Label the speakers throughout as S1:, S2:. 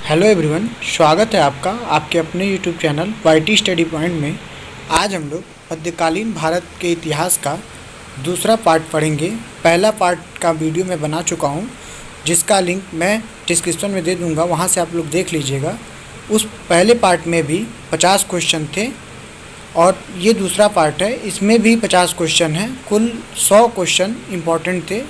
S1: Hello everyone, स्वागत है आपका आपके अपने YouTube channel YT study point में। आज हम लोग मध्यकालीन भारत के इतिहास का दूसरा पार्ट पढ़ेंगे। पहला पार्ट का वीडियो मैं बना चुका हूं, जिसका लिंक मैं डिस्क्रिप्शन में दे दूंगा, वहां से आप लोग देख लीजिएगा। उस पहले पार्ट में भी 50 क्वेश्चन थे और ये दूसरा पार्ट है, इसमें भी 50 क्वेश्चन हैं। कुल 100 क्वेश्चन इम्पॉर्टेंट थे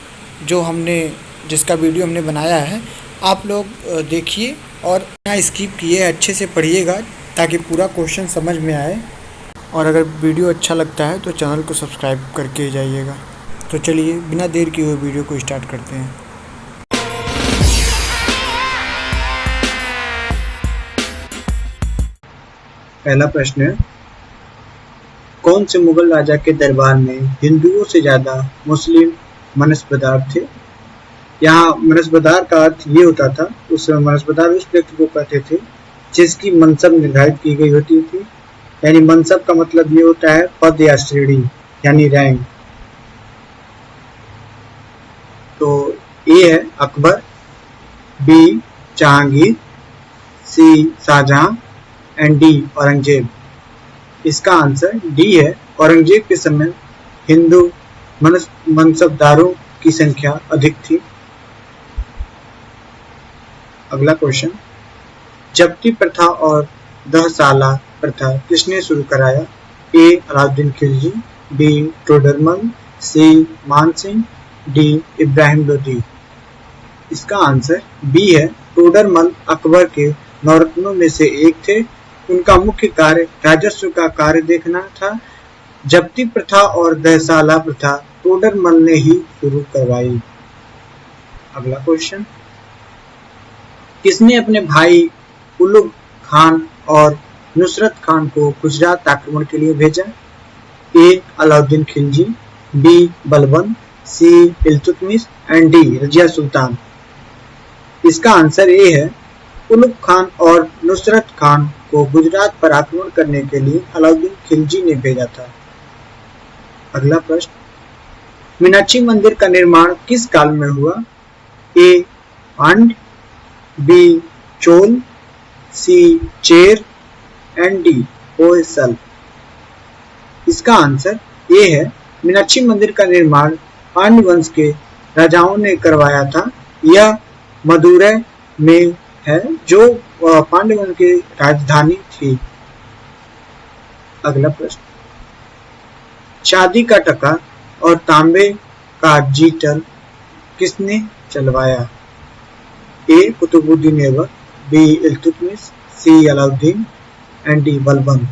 S1: जिसका वीडियो हमने बनाया है। आप लोग देखिए और ना स्किप किए, अच्छे से पढ़िएगा ताकि पूरा क्वेश्चन समझ में आए। और अगर वीडियो अच्छा लगता है तो चैनल को सब्सक्राइब करके जाइएगा। तो चलिए बिना देर किए हुए वीडियो को स्टार्ट करते हैं।
S2: पहला प्रश्न है, कौन से मुगल राजा के दरबार में हिंदुओं से ज्यादा मुस्लिम मनसबदार थे? यहाँ मनसबदार का अर्थ ये होता था, उस समय मनसबदार उस व्यक्ति को कहते थे जिसकी मनसब निर्धारित की गई होती थी। यानी मनसब का मतलब ये होता है पद या श्रेणी, यानी रैंक। तो ए है Akbar, B Jahangir, C Shahjahan and D Aurangzeb. इसका आंसर डी है। औरंगजेब के समय हिंदू मनसबदारों की संख्या अधिक थी। अगला क्वेश्चन, जब्ती प्रथा और दहसाला प्रथा किसने शुरू कराया? ए अलाउद्दीन खिलजी, बी टोडरमल, सी मानसिंह, डी इब्राहिम लोदी। इसका आंसर बी है। टोडरमल अकबर के नौरत्नों में से एक थे। उनका मुख्य कार्य राजस्व का कार्य देखना था। जब्ती प्रथा और दहसाला प्रथा टोडरमल ने ही शुरू करवाई। अगला क्वेश्चन, किसने अपने भाई उलुग खान और नुसरत खान को गुजरात आक्रमण के लिए भेजा? A Alauddin Khilji, B Balban, C Iltutmish and D Razia Sultan. इसका आंसर ए है। उलुग खान और नुसरत खान को गुजरात पर आक्रमण करने के लिए अलाउद्दीन खिलजी ने भेजा था। अगला प्रश्न, मीनाक्षी मंदिर का निर्माण किस काल में हुआ? A Pandya, B Chola, C Chera and D Hoysala. इसका आंसर ए है। मीनाक्षी मंदिर का निर्माण पांड्य वंश के राजाओं ने करवाया था। यह मदुरै में है, जो पांड्य वंश की राजधानी थी। अगला प्रश्न, चांदी का टका और तांबे का जीतल किसने चलवाया? A Qutbuddin Aibak, B Iltutmish, C Alauddin and D Balban.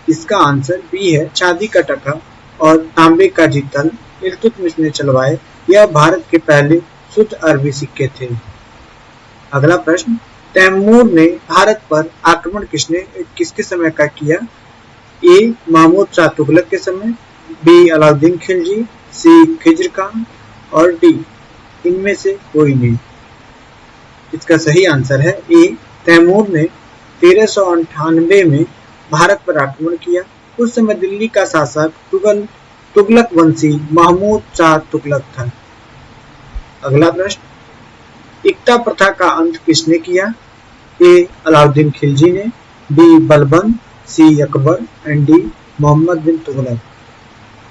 S2: इसका आंसर बी है। चांदी का टका और तांबे का जीतल इल्तुतमिश ने चलवाए। यह भारत के पहले शुद्ध अरबी सिक्के थे। अगला प्रश्न, तैमूर ने भारत पर आक्रमण किसके समय का किया? ए महमूद शाह तुगलक के समय, बी अलाउद्दीन खिलजी, सी खिज्र खान और डी इनमें से कोई नहीं। इसका सही आंसर है ए तैमूर ने 1398 में भारत पर आक्रमण किया। उस समय दिल्ली का शासक तुगलक वंशी महमूद शाह तुगलक था। अगला प्रश्न, इक्ता प्रथा का अंत किसने किया? ए अलाउद्दीन खिलजी ने, B Balban, C Akbar and D Mohammad bin Tughlaq.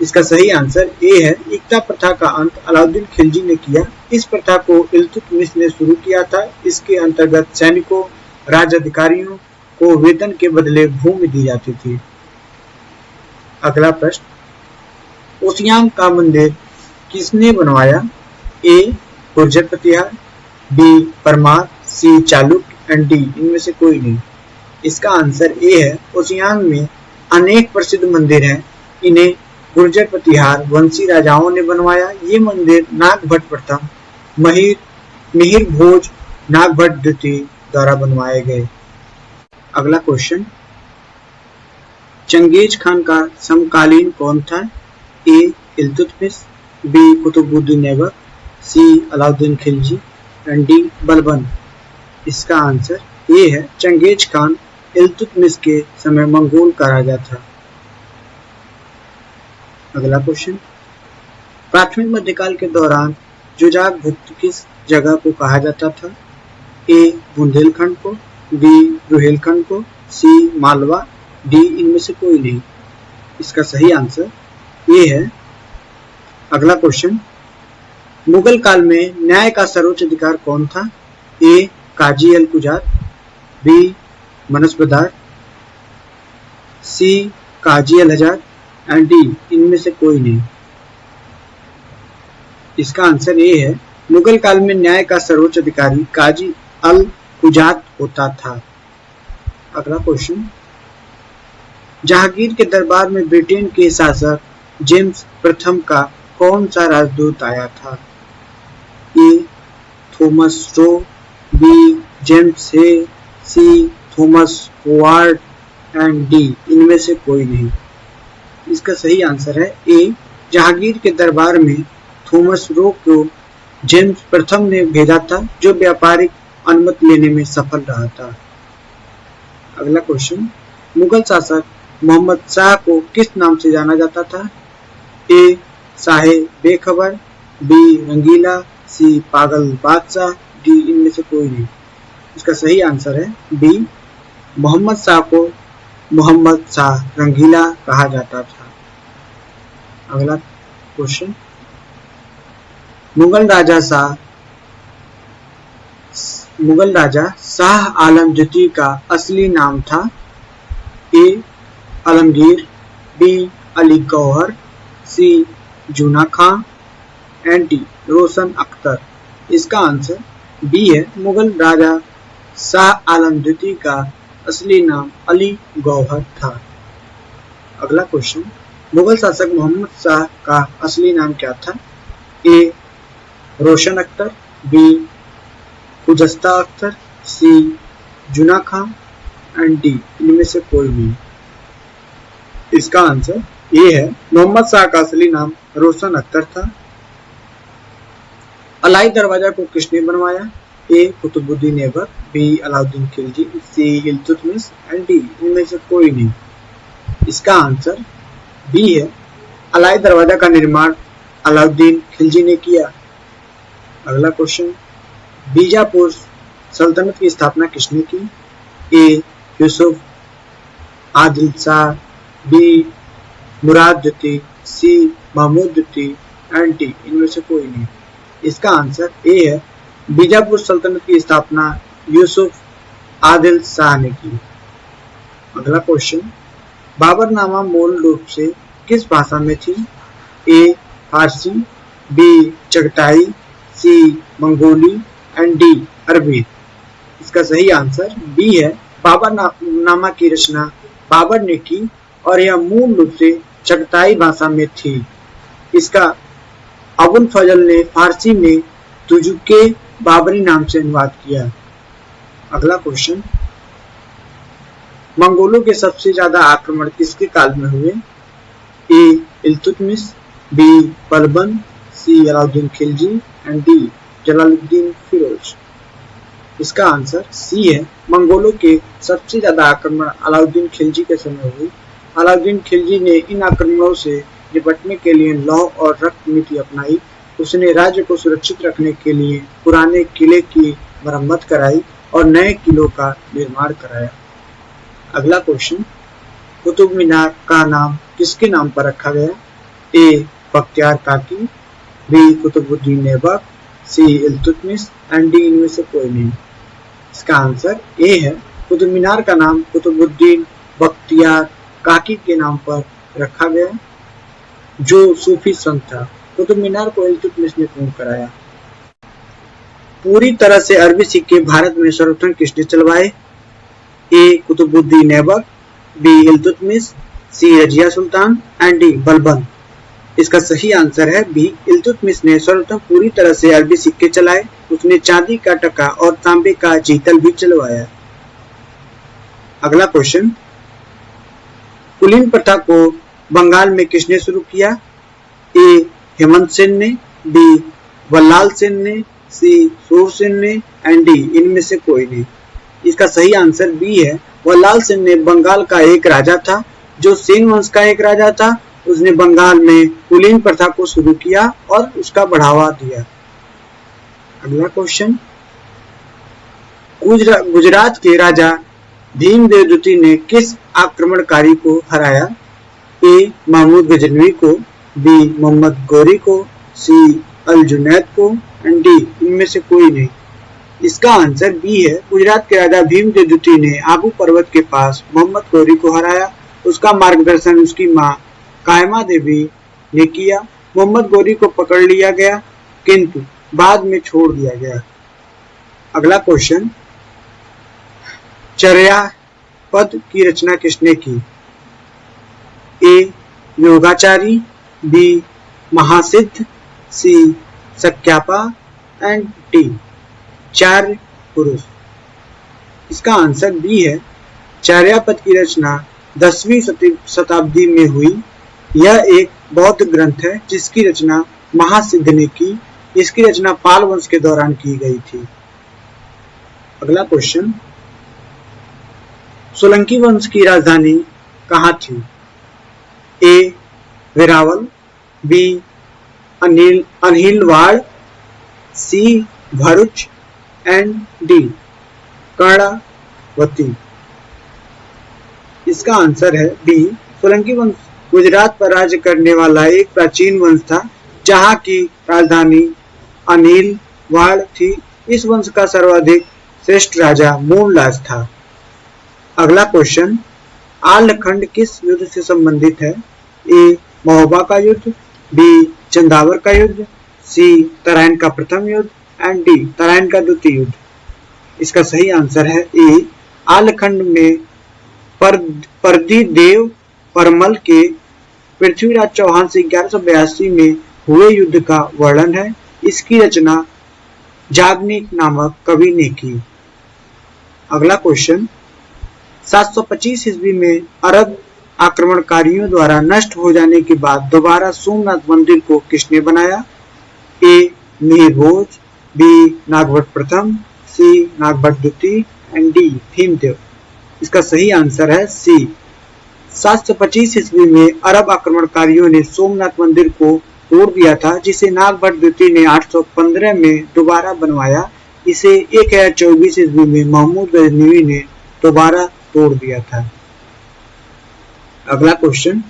S2: इसका सही आंसर ए है। इक्ता प्रथा का अंत अलाउद्दीन खिलजी ने किया। इस प्रथा को इल्तुतमिश ने शुरू किया था। इसके अंतर्गत सैनिकों, राज अधिकारियों को वेतन के बदले भूमि दी जाती थी। अगला प्रश्न, ओसियां का मंदिर किसने बनवाया? A Gurjara Pratihara, B Paramara, C Chalukya and D इनमें से कोई नहीं। इसका आंसर ए है। ओसियां में अनेक प्रसिद्ध मंदिर हैं। इन्हें गुर्जर प्रतिहार वंशी राजाओं ने बनवाया। ये मंदिर नागभट्ट प्रथम, मिहिर भोज नागभट्ट द्वितीय द्वारा बनवाए गए। अगला क्वेश्चन, चंगेज खान का समकालीन कौन था? A Iltutmish, B Qutbuddin Aibak, C Alauddin Khilji and D Balban. इसका आंसर ए है। चंगेज खान इल्तुतमिश के समय मंगोल का राजा था। अगला क्वेश्चन, प्राथमिक मध्यकाल के दौरान जुजाग भुक्त किस जगह को कहा जाता था? ए बुंदेलखंड को, बी रुहेलखंड को, सी मालवा, डी इनमें से कोई नहीं। इसका सही आंसर ये है। अगला क्वेश्चन, मुगल काल में न्याय का सर्वोच्च अधिकार कौन था? A Qazi al Quzat, B mansabdar, C Qazi al Hajat and D इनमें से कोई नहीं। इसका आंसर ये है, मुगल काल में न्याय का सर्वोच्च अधिकारी काजी अल कुजात होता था। अगला क्वेश्चन, जहांगीर के दरबार में ब्रिटेन के शासक जेम्स प्रथम का कौन सा राजदूत आया था? A Thomas Roe, B James Hay, C Thomas Howard and D इनमें से कोई नहीं। इसका सही आंसर है ए, जहांगीर के दरबार में थॉमस रो को जेम्स प्रथम ने भेजा था, जो व्यापारिक अनुमति लेने में सफल रहा था। अगला क्वेश्चन, मुगल शासक मोहम्मद शाह को किस नाम से जाना जाता था? ए शाहे बेखबर, बी रंगीला, सी पागल बादशाह, डी इनमें से कोई नहीं। इसका सही आंसर है बी, मोहम्मद शाह को मोहम्मद शाह रंगीला कहा जाता था। अगला क्वेश्चन, मुगल राजा शाह आलम द्वितीय का असली नाम था? A Alamgir, B Ali Gauhar, C Juna Khan and D Roshan Akhtar. इसका आंसर बी है, मुगल राजा शाह आलम द्वितीय का असली नाम अली गौहर था। अगला क्वेश्चन, मुगल शासक मोहम्मद शाह का असली नाम क्या था? ए रोशन अख्तर, बी खुजस्ता अख्तर, सी जुना खां एंड डी इनमें से कोई नहीं। इसका आंसर ये है, मोहम्मद शाह का असली नाम रोशन अख्तर था। अलाई दरवाजा को किसने बनवाया? A Qutbuddin Aibak, B Alauddin Khilji, C Iltutmish and D इनमें से कोई नहीं। इसका आंसर बी है, अलाई दरवाजा का निर्माण अलाउद्दीन खिलजी ने किया। अगला क्वेश्चन, बीजापुर सल्तनत की स्थापना किसने की? ए यूसुफ आदिल शाह, बी मुराद द्वितीय, सी महमूद द्वितीय एंड डी इनमें से कोई नहीं। इसका आंसर ए है, बीजापुर सल्तनत की स्थापना यूसुफ आदिल शाह ने की। अगला क्वेश्चन, बाबरनामा मूल रूप से किस भाषा में थी? A Farsi, B Chagatai, C Mongoli and D Arabi. इसका सही आंसर बी है, बाबरनामा की रचना बाबर ने की और यह मूल रूप से चगताई भाषा में थी। इसका अबुल फजल ने फारसी में तुजुके बाबरी नाम से अनुवाद किया। अगला क्वेश्चन, मंगोलों के सबसे ज्यादा आक्रमण किसके काल में हुए? A Iltutmish, B Balban, C Alauddin Khilji and D Jalaluddin Firoz. इसका आंसर सी है, मंगोलों के सबसे ज्यादा आक्रमण अलाउद्दीन खिलजी के समय हुए। अलाउद्दीन खिलजी ने इन आक्रमणों से निपटने के लिए लौह और रक्त नीति अपनाई। उसने राज्य को सुरक्षित रखने के लिए पुराने किले की मरम्मत कराई और नए किलों का निर्माण कराया। अगला क्वेश्चन, कुतुब मीनार का नाम किसके नाम पर रखा गया? A Bakhtiyar Kaki, B Qutbuddin Aibak, C Iltutmish and D इनमें से कोई नहीं। इसका आंसर ए है, कुतुब मीनार का नाम कुतुबुद्दीन बख्तियार काकी के नाम पर रखा गया, जो सूफी संत था। कुतुब मीनार को इल्तुतमिश ने पूर्ण कराया। पूरी तरह से अरबी सिक्के भारत में सर्वप्रथम किसने चलवाए? A Qutbuddin Aibak, B Iltutmish, C Razia Sultan and D Balban. इसका सही आंसर है बी, इल्तुतमिश ने सर्वप्रथम पूरी तरह से अरबी सिक्के चलाए। उसने चांदी का टका और तांबे का चीतल भी चलवाया। अगला क्वेश्चन, कुलीन प्रथा को बंगाल में किसने शुरू किया? ए हेमंत सेन ने, बी वल्लाल सेन ने, सी सूर सेन ने एंड डी इनमें से कोई नहीं। इसका सही आंसर बी है, वल्लाल सेन ने बंगाल का एक राजा था, जो सेन वंश का एक राजा था। उसने बंगाल में कुलीन प्रथा को शुरू किया और उसका बढ़ावा दिया। अगला क्वेश्चन, गुजरात के राजा भीमदेव द्वितीय ने किस आक्रमणकारी को हराया? ए. महमूद गजनवी को, बी. मोहम्मद गौरी को, सी. अल जुनैद को, एंड डी. इनमें से कोई नहीं। इसका आंसर बी है। गुजरात के राजा भीमदेव द्वितीय ने आबू पर्वत के पास मोहम्मद गौरी को हराया। उसका मार्गदर्शन उसकी मां कायमा देवी ने किया। मोहम्मद गौरी को पकड़ लिया गया किंतु बाद में छोड़ दिया गया। अगला क्वेश्चन, चर्या पद की रचना किसने की? A. Yogachari, B. Mahasiddha, C. Sakyapa and D. Charya Purush. इसका आंसर बी है। चर्यापद की रचना 10वीं शताब्दी में हुई। यह एक बौद्ध ग्रंथ है जिसकी रचना महासिद्ध ने की। इसकी रचना पाल वंश के दौरान की गई थी। अगला क्वेश्चन, सोलंकी वंश की राजधानी कहाँ थी? A. Veraval, B. Anilwad, C. Bharuch and D. Karnavati. इसका आंसर है बी. सोलंकी वंश गुजरात पर राज्य करने वाला एक प्राचीन वंश था जहां की राजधानी अनिलवाड़ थी। इस वंश का सर्वाधिक श्रेष्ठ राजा मूलराज था। अगला क्वेश्चन, आल्हखंड किस युद्ध से संबंधित है? ए. महोबा का युद्ध, बी. चंदावर का युद्ध, सी. तराइन का प्रथम युद्ध एंड डी. तराइन का द्वितीय युद्ध। इसका सही आंसर है ए. आल्हखंड में परदिदेव परमल के पृथ्वीराज चौहान से 1182 में हुए युद्ध का वर्णन है। इसकी रचना जागनिक नामक कवि ने की। अगला क्वेश्चन, 725 ईस्वी में अरब आक्रमणकारियों द्वारा नष्ट हो जाने के बाद दोबारा सोमनाथ मंदिर को किसने बनाया? ए. मिहिर भोज, बी. नागभट्ट प्रथम, सी. नागभट्ट द्वितीय एंड डी. भीमदेव। इसका सही आंसर है सी. 725 ईस्वी में अरब आक्रमणकारियों ने सोमनाथ मंदिर को तोड़ दिया था जिसे नागभट्ट द्वितीय ने 815 में दोबारा बनवाया। इसे 1024 ईस्वी में महमूद गजनवी ने दोबारा तोड़ दिया था। अगला क्वेश्चन,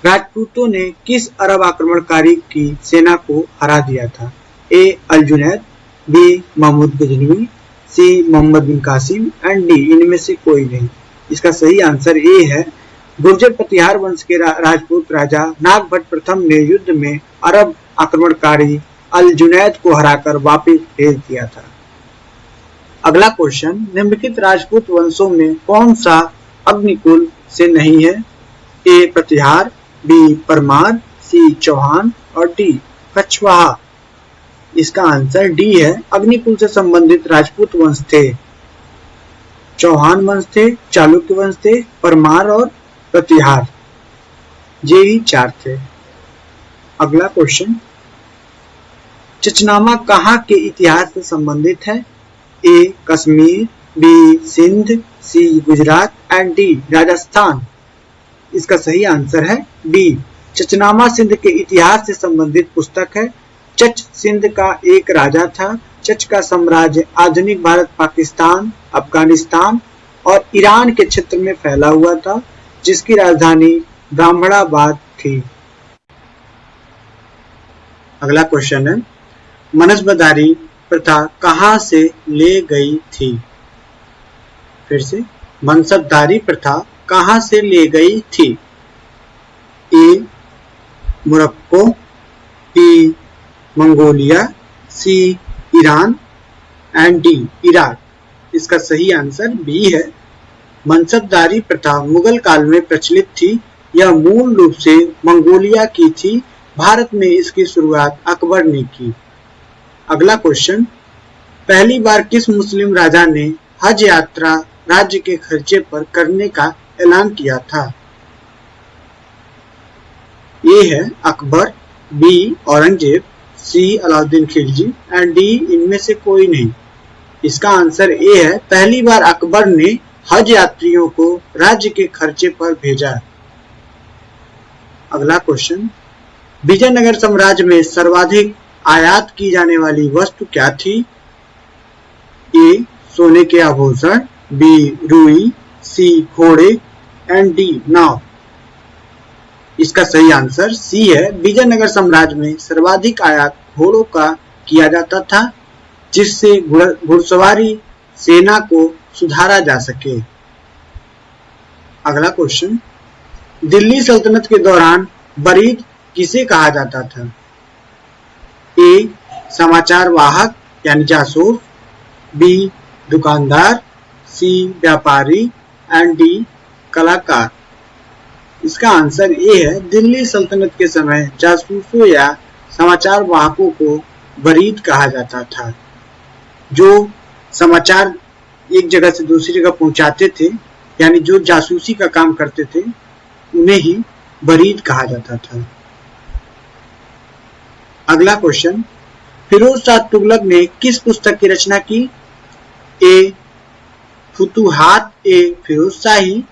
S2: राजपूतों ने किस अरब आक्रमणकारी की सेना को हरा दिया था? A. Al Junaid, B. Mahmud Ghaznavi, C. Mohammad bin Qasim and D. इनमें से कोई नहीं। इसका सही आंसर ए है। गुर्जर प्रतिहार वंश के राजपूत राजा नागभट्ट प्रथम ने युद्ध में अरब आक्रमणकारी अल जुनैद को हराकर वापस भेज दिया था। अगला क्वेश्चन, निम्नलिखित राजपूत वंशों में कौन सा अग्निकुल से नहीं है? ए. प्रतिहार, बी. परमार, सी. चौहान और डी. कछवाहा। इसका आंसर डी है। अग्निकुल से संबंधित राजपूत वंश थे चौहान वंश थे, चालुक्य वंश थे, परमार और प्रतिहार। ये ही 4 थे। अगला क्वेश्चन, चचनामा कहाँ के इतिहास से संबंधित है? A. Kashmir, B. Sindh, C. Gujarat and D. Rajasthan. इसका सही आंसर है बी. चचनामा सिंध के इतिहास से संबंधित पुस्तक है। चच सिंध का एक राजा था। चच का साम्राज्य आधुनिक भारत, पाकिस्तान, अफगानिस्तान और ईरान के क्षेत्र में फैला हुआ था जिसकी राजधानी ब्राह्मणाबाद थी। अगला क्वेश्चन है, मनसबदारी प्रथा कहाँ से ले गई थी? फिर से, मनसबदारी प्रथा कहाँ से ले गई थी? A. Morocco, B. Mongolia, C. Iran and D. Iraq. इसका सही आंसर बी है। मनसबदारी प्रथा मुगल काल में प्रचलित थी। यह मूल रूप से मंगोलिया की थी। भारत में इसकी शुरुआत अकबर ने की। अगला क्वेश्चन, पहली बार किस मुस्लिम राजा ने हज यात्रा राज्य के खर्चे पर करने का ऐलान किया था? ए है Akbar, B. Aurangzeb, C. Alauddin Khilji and D. इनमें से कोई नहीं। इसका आंसर ए है। पहली बार अकबर ने हज यात्रियों को राज्य के खर्चे पर भेजा। अगला क्वेश्चन, विजयनगर साम्राज्य में सर्वाधिक आयात की जाने वाली वस्तु क्या थी? ए. सोने के आभूषण, बी रुई, सी घोड़े एंड डी नाव। इसका सही आंसर सी है। विजयनगर साम्राज्य में सर्वाधिक आयात घोड़ों का किया जाता था, जिससे घुड़सवारी सेना को सुधारा जा सके। अगला क्वेश्चन, दिल्ली सल्तनत के दौरान बरीद किसे कहा जाता था? ए समाचार वाहक यानी जासूस, बी दुकानदार, सी व्यापारी एंड डी कलाकार। इसका आंसर ए है। दिल्ली सल्तनत के समय जासूसों या समाचार वाहकों को बरीद कहा जाता था, जो समाचार एक जगह से दूसरी जगह पहुंचाते थे, यानी जो जासूसी का काम करते थे उन्हें ही बरीद कहा जाता था। अगला क्वेश्चन, फिरोज शाह तुगलक ने किस पुस्तक की रचना की? ए फुतुहात ए फिरोज शाही,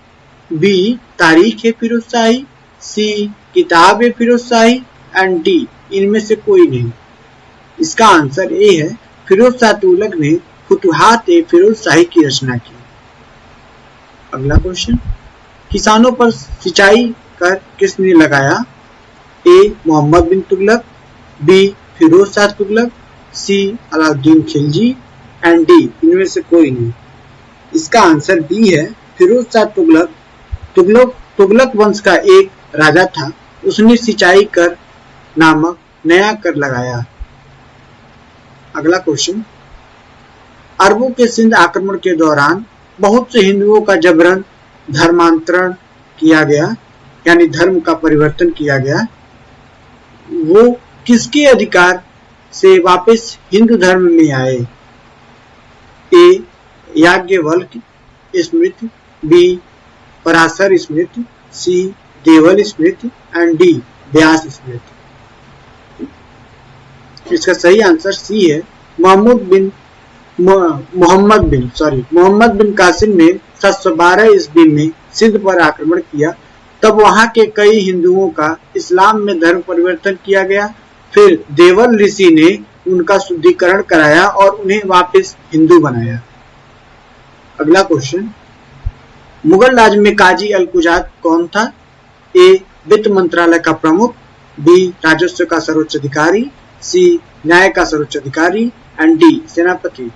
S2: बी तारीख ए फिरोज शाही, सी किताब ए फिरोज शाही एंड डी इनमें से कोई नहीं। इसका आंसर ए है। फिरोज शाह तुगलक ने फुतुहात ए फिरोज शाही की रचना की। अगला क्वेश्चन, किसानों पर सिंचाई कर किसने लगाया? A Mohammad bin Tughlaq, B Firoz Shah Tughlaq, C Alauddin Khilji and D इनमें से कोई नहीं। इसका आंसर बी है। फिरोज शाह तुगलक वंश का एक राजा था। उसने सिंचाई कर नामक नया कर लगाया। अगला क्वेश्चन, अरबों के सिंध आक्रमण के दौरान बहुत से हिंदुओं का जबरन धर्मांतरण किया गया, यानी धर्म का परिवर्तन किया गया। वो किसके अधिकार से वापस हिंदू धर्म में आए? A Yajnavalkya Smriti, B Parashara Smriti, C Devala Smriti and D Vyasa Smriti. इसका सही आंसर सी है। मोहम्मद बिन कासिम ने 712 ईस्वी में सिंध पर आक्रमण किया। तब वहां के कई हिंदुओं का इस्लाम में धर्म परिवर्तन किया गया। फिर देवल ऋषि ने उनका शुद्धिकरण कराया और उन्हें वापस हिंदू बनाया। अगला क्वेश्चन, मुगल राज में काजी अल कुजात कौन था? ए वित्त मंत्रालय का प्रमुख, बी राजस्व का सर्वोच्च अधिकारी, सी न्याय का सर्वोच्च अधिकारी एंड डी सेनापति।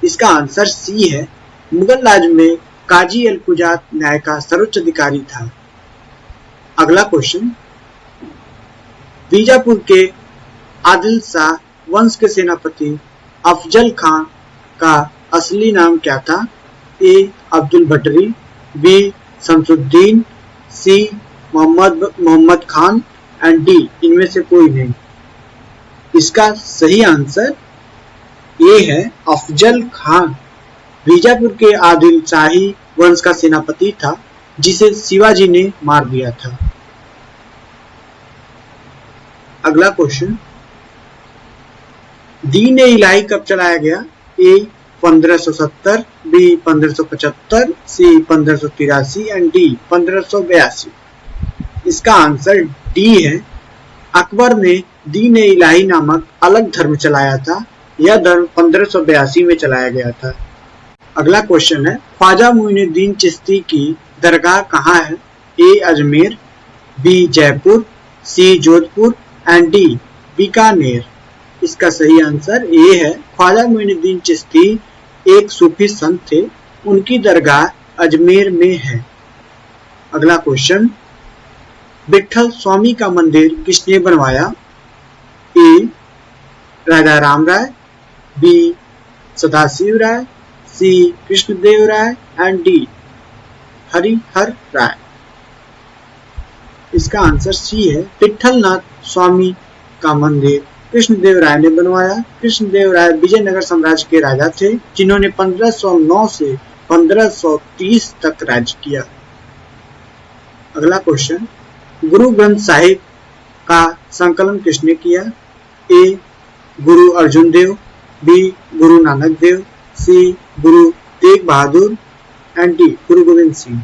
S2: इसका आंसर सी है। मुगल राज में काजी अल कुजात न्याय का सर्वोच्च अधिकारी था। अगला क्वेश्चन, बीजापुर के आदिल शाह वंश के सेनापति अफजल खान का असली नाम क्या था? A Abdul Batri, B Shamsuddin, C Mohammad Khan and D इनमें से कोई नहीं। इसका सही आंसर ए है अफजल खान। बीजापुर के आदिल शाही वंश का सेनापति था, जिसे शिवाजी ने मार दिया था। अगला क्वेश्चन, दीन ए इलाही कब चलाया गया? ए 1570, बी 1575, सी 1583 एंड डी 1582। इसका आंसर डी है। अकबर ने दीन ए इलाही नामक अलग धर्म चलाया था। यह धर्म 1582 में चलाया गया था। अगला क्वेश्चन है, ख्वाजा मुइनुद्दीन चिश्ती की दरगाह कहाँ है? A Ajmer, B Jaipur, C Jodhpur and D Bikaner. इसका सही आंसर ए है। ख्वाजा मुइनुद्दीन चिश्ती एक सूफी संत थे। उनकी दरगाह अजमेर में है। अगला क्वेश्चन, विठल स्वामी का मंदिर किसने बनवाया? A Raja Ram Rai, B Sadashiv Rai, C Krishnadev Rai and D Harihar Rai. इसका आंसर सी है। विठलनाथ स्वामी का मंदिर कृष्णदेव राय ने बनवाया। कृष्णदेव राय विजयनगर साम्राज्य के राजा थे, जिन्होंने 1509 से 1530 तक राज्य किया। अगला क्वेश्चन, गुरु ग्रंथ साहिब का संकलन किसने किया? ए गुरु अर्जुन देव, B Guru Nanak Dev, C Guru Tegh Bahadur and D गुरु गोविंद सिंह।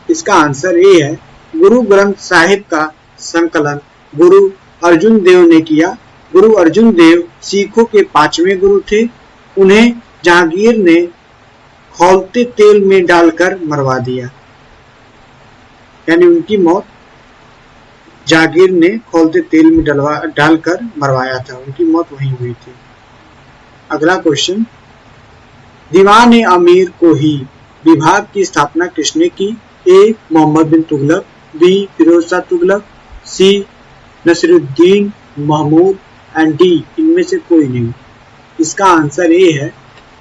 S2: इसका आंसर ए है। गुरु ग्रंथ साहिब का संकलन गुरु अर्जुन देव ने किया। गुरु अर्जुन देव सिखों के 5वें गुरु थे। उन्हें जहांगीर ने खौलते तेल में डालकर मरवा दिया, यानी उनकी मौत जहांगीर ने खौलते तेल में डालकर मरवाया था, उनकी मौत वहीं हुई थी। अगला क्वेश्चन, दीवान अमीर को ही विभाग की स्थापना किसने की? A Mohammad bin Tughlaq, B Firoz Shah Tughlaq, C Nasiruddin Mahmud and D इनमें से कोई नहीं। इसका आंसर ए है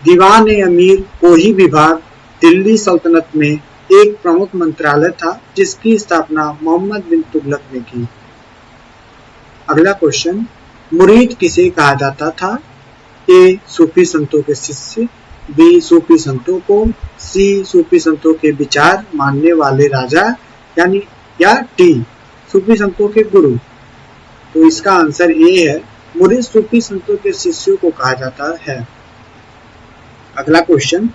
S2: दीवान अमीर को ही विभाग दिल्ली सल्तनत में एक प्रमुख मंत्रालय था जिसकी स्थापना मोहम्मद बिन तुगलक ने की। अगला क्वेश्चन, मुरीद किसे कहा जाता था? ए सूफी संतों के शिष्य, बी सूफी संतों को, सी सूफी संतों के विचार मानने वाले राजा यानी या डी सूफी संतों के गुरु। तो इसका आंसर ए है मुरीद सूफी संतों के शिष्यों को कहा जाता है। अगला क्वेश्चन,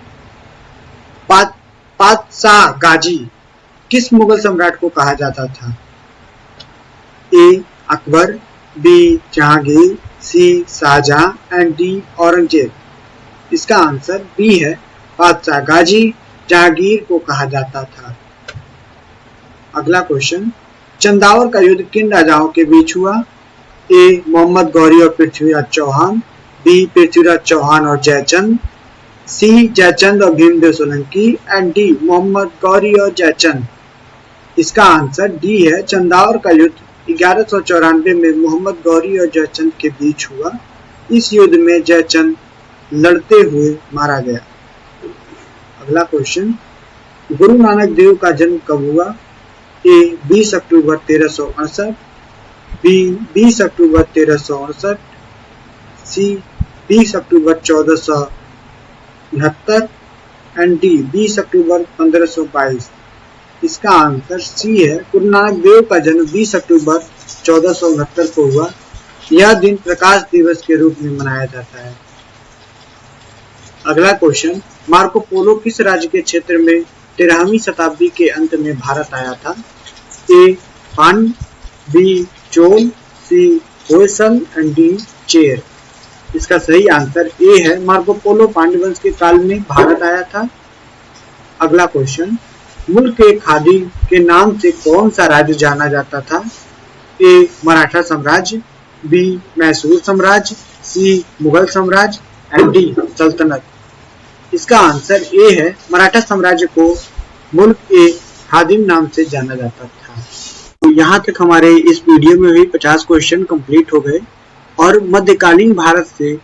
S2: पातशाह गाजी किस मुगल सम्राट को कहा जाता था? A Akbar, B Jahangir, C Shahjahan and D Aurangzeb. इसका आंसर बी है पातशाह गाजी जहांगीर को कहा जाता था। अगला क्वेश्चन, चंदावर का युद्ध किन राजाओं के बीच हुआ? ए मोहम्मद गौरी और पृथ्वीराज चौहान, बी पृथ्वीराज चौहान और जयचंद, सी जयचंद और भीमदेव सोलंकी एंड डी मोहम्मद गौरी और जयचंद। इसका आंसर डी है चंदावर का युद्ध 1194 में मोहम्मद गौरी और जयचंद के बीच हुआ। इस युद्ध में जयचंद लड़ते हुए मारा गया। अगला क्वेश्चन, गुरु नानक देव का जन्म कब हुआ? A 20 October 1368, B 20 October 1368, C 20 October 1469 and D 20 October 1522। इसका आंसर सी है गुरु नानक देव का जन्म 20 अक्टूबर 1469 को हुआ। यह दिन प्रकाश दिवस के रूप में मनाया जाता है। अगला क्वेश्चन, मार्को पोलो किस राज्य के क्षेत्र में 13वीं शताब्दी के अंत में भारत आया था? A Pandya, B Chola, C Hoysala and D Chera. इसका सही आंसर ए है मार्को पोलो पांड्य वंश के काल में भारत आया था। अगला क्वेश्चन, मुल्क के खादी के नाम से कौन सा राज्य जाना जाता था? ए मराठा साम्राज्य, बी मैसूर साम्राज्य, सी मुगल साम्राज्य एंड डी सल्तनत। इसका आंसर ए है मराठा साम्राज्य को मुल्क ए खादिम नाम से जाना जाता था। तो यहाँ तक हमारे इस वीडियो में भी 50 क्वेश्चन कंप्लीट हो गए और मध्यकालीन भारत से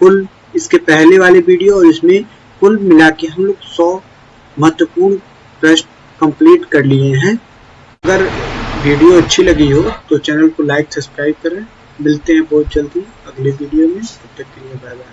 S2: कुल इसके पहले वाले वीडियो और इसमें कुल मिला के हम लोग 100 महत्वपूर्ण प्रश्न कंप्लीट कर लिए हैं। अगर वीडियो अच्छी लगी हो तो चैनल को लाइक सब्सक्राइब करें। मिलते हैं बहुत जल्दी अगले वीडियो में, तब तक के लिए बाय बाय।